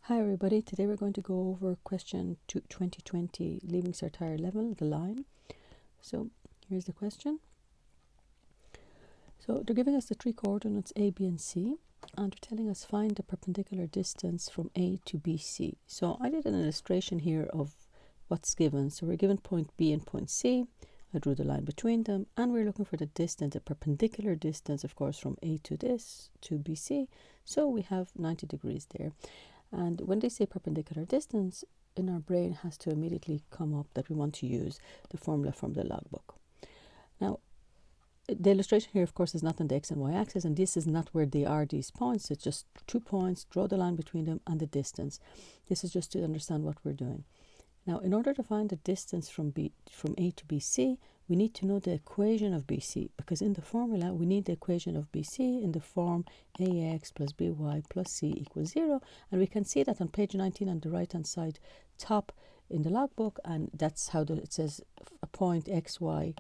Hi everybody, today we're going to go over question 2020 leaving cert higher level, the line. So here's the question. So they're giving us the three coordinates A, B and C, and they're telling us find the perpendicular distance from A to BC. So I did an illustration here of what's given. So we're given point B and point C. I drew the line between them, and we're looking for the distance, the perpendicular distance, of course, from A to this to BC. So we have 90 degrees there. And when they say perpendicular distance, in our brain has to immediately come up that we want to use the formula from the logbook. Now, the illustration here, of course, is not on the x and y axis, and this is not where they are, these points. It's just 2 points, draw the line between them and the distance. This is just to understand what we're doing. Now, in order to find the distance from A to BC, we need to know the equation of BC, because in the formula, we need the equation of BC in the form AX plus BY plus C equals 0. And we can see that on page 19 on the right-hand side top in the logbook, and that's how it says a point x1,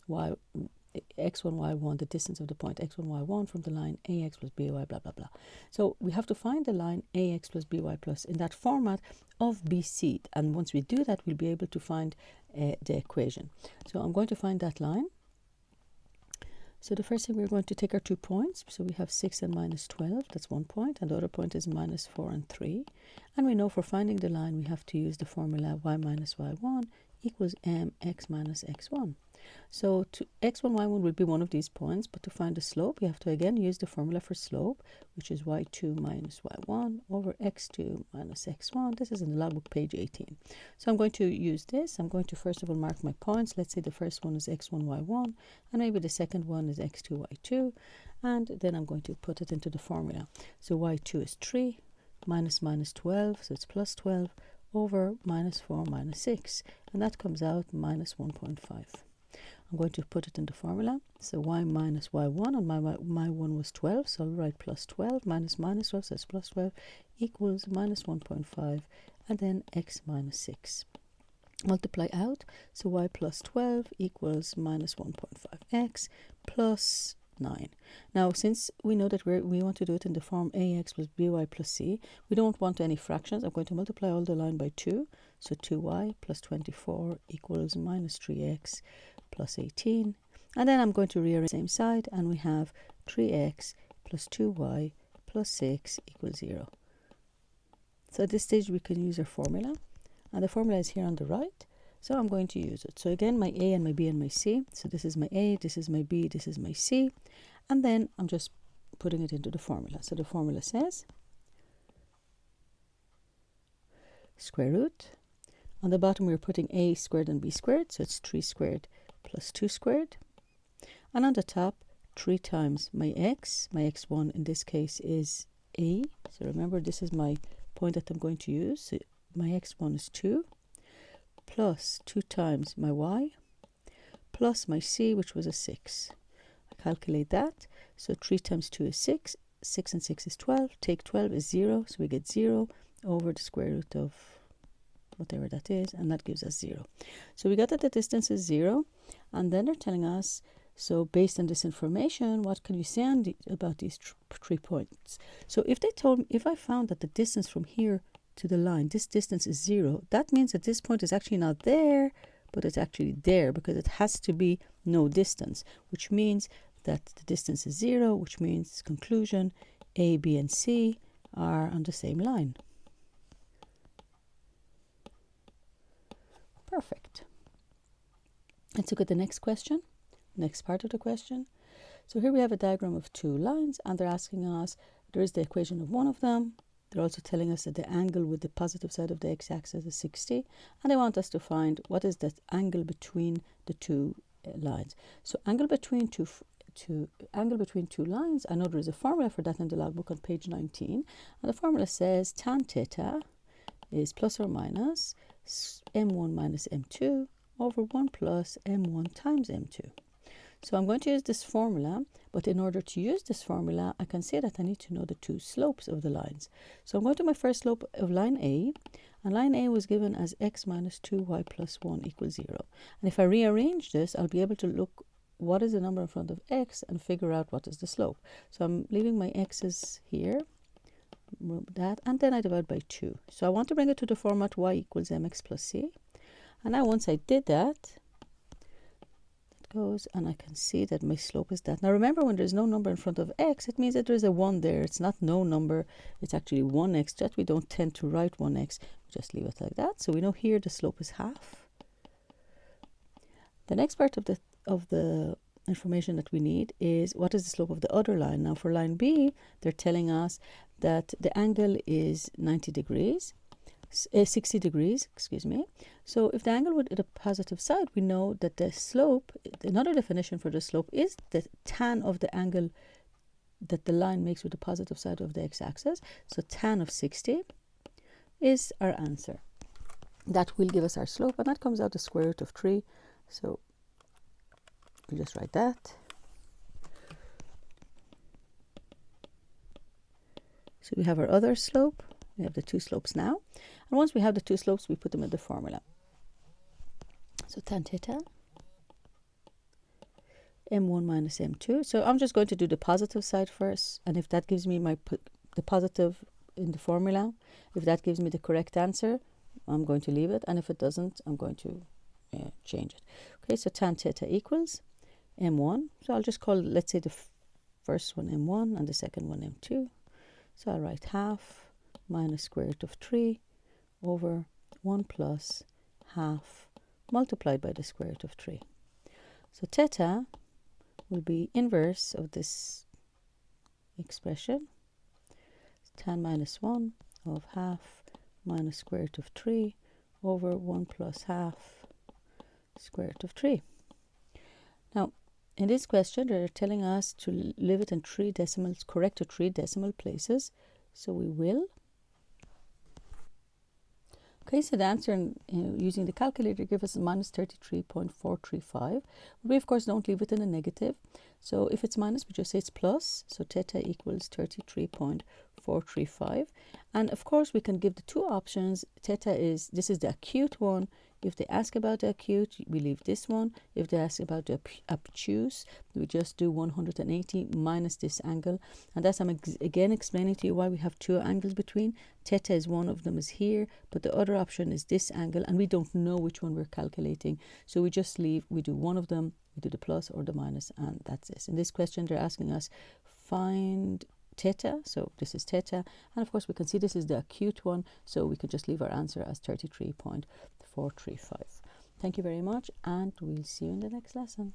y1, the distance of the point x1, y1 from the line ax plus by, blah, blah, blah. So we have to find the line ax plus by plus in that format of BC. And once we do that, we'll be able to find the equation. So I'm going to find that line. So the first thing, we're going to take our 2 points. So we have 6 and minus 12. That's 1 point. And the other point is minus 4 and 3. And we know for finding the line, we have to use the formula y minus y1 equals mx minus x1. So to x1, y1 will be one of these points, but to find the slope, we have to again use the formula for slope, which is y2 minus y1 over x2 minus x1. This is in the logbook, page 18. So I'm going to use this. I'm going to first of all mark my points. Let's say the first one is x1, y1, and maybe the second one is x2, y2, and then I'm going to put it into the formula. So y2 is 3 minus 12, so it's plus 12 over minus 4 minus 6, and that comes out minus 1.5. I'm going to put it in the formula. So y minus y1, and my one was 12, so I'll write plus 12 minus 12, so it's plus 12 equals minus 1.5, and then x minus 6. Multiply out, so y plus 12 equals minus 1.5x plus 9. Now, since we know that we want to do it in the form ax plus by plus c, we don't want any fractions. I'm going to multiply all the line by 2, so 2y plus 24 equals minus 3x plus 18, and then I'm going to rearrange the same side, and we have 3x plus 2y plus 6 equals 0. So at this stage we can use our formula, and the formula is here on the right, so I'm going to use it. So again, my a and my b and my c. So this is my a, this is my b, this is my c, and then I'm just putting it into the formula. So the formula says square root. On the bottom we're putting a squared and b squared, so it's 3 squared plus 2 squared, and on the top 3 times my x1 in this case is a, so remember this is my point that I'm going to use, so my x1 is 2, plus 2 times my y, plus my c, which was a 6. I calculate that, so 3 times 2 is 6, 6 and 6 is 12, take 12 is 0, so we get 0 over the square root of whatever that is, and that gives us 0. So we got that the distance is 0, and then they're telling us, so based on this information, what can you say about these 3 points? So if I found that the distance from here to the line, this distance is 0, that means that this point is actually not there, but it's actually there, because it has to be no distance, which means that the distance is 0, which means conclusion, A, B, and C are on the same line. Perfect. Let's look at the next question, next part of the question. So here we have a diagram of 2 lines, and they're asking us, there is the equation of one of them. They're also telling us that the angle with the positive side of the x-axis is 60, and they want us to find what is the angle between the 2 lines. So angle between two lines, I know there is a formula for that in the logbook on page 19, and the formula says tan theta is plus or minus m1 minus m2 over 1 plus m1 times m2. So I'm going to use this formula, but in order to use this formula, I can say that I need to know the 2 slopes of the lines. So I'm going to my first slope of line A, and line A was given as x minus 2y plus 1 equals 0. And if I rearrange this, I'll be able to look what is the number in front of x and figure out what is the slope. So I'm leaving my x's here, remove that, and then I divide by 2. So I want to bring it to the format y equals mx plus c. And now once I did that, it goes, and I can see that my slope is that. Now remember, when there's no number in front of x, it means that there's a 1 there. It's not no number, it's actually 1x. Just we don't tend to write 1x, just leave it like that. So we know here the slope is half. The next part of the information that we need is what is the slope of the other line. Now for line B, they're telling us that the angle is 90 degrees, 60 degrees, excuse me. So if the angle would at the positive side, we know that the slope, another definition for the slope is the tan of the angle that the line makes with the positive side of the x-axis. So tan of 60 is our answer. That will give us our slope, and that comes out the square root of 3. So we just write that. So we have our other slope. We have the two slopes now. And once we have the two slopes, we put them in the formula. So tan theta, m1 minus m2. So I'm just going to do the positive side first. And if that gives me the positive in the formula, if that gives me the correct answer, I'm going to leave it. And if it doesn't, I'm going to change it. Okay, so tan theta equals m1. So I'll just call, let's say, the first one m1 and the second one m2. So I'll write half minus square root of 3 over 1 plus half multiplied by the square root of 3. So theta will be inverse of this expression, tan minus 1 of half minus square root of 3 over 1 plus half square root of 3. Now, in this question, they're telling us to leave it in 3 decimals, correct to 3 decimal places. So we will. Okay, so the answer using the calculator gives us minus 33.435. We, of course, don't leave it in a negative. So if it's minus, we just say it's plus. So theta equals 33.435. And of course, we can give the two options. Theta is, this is the acute one. If they ask about the acute, we leave this one. If they ask about the obtuse, we just do 180 minus this angle. And that's, I'm again explaining to you why we have two angles between. Theta is one of them is here, but the other option is this angle, and we don't know which one we're calculating. So we just leave, we do one of them, we do the plus or the minus, and that's this. In this question, they're asking us, find theta, so this is theta, and of course we can see this is the acute one, so we could just leave our answer as 33.435. Thank you very much, and we'll see you in the next lesson.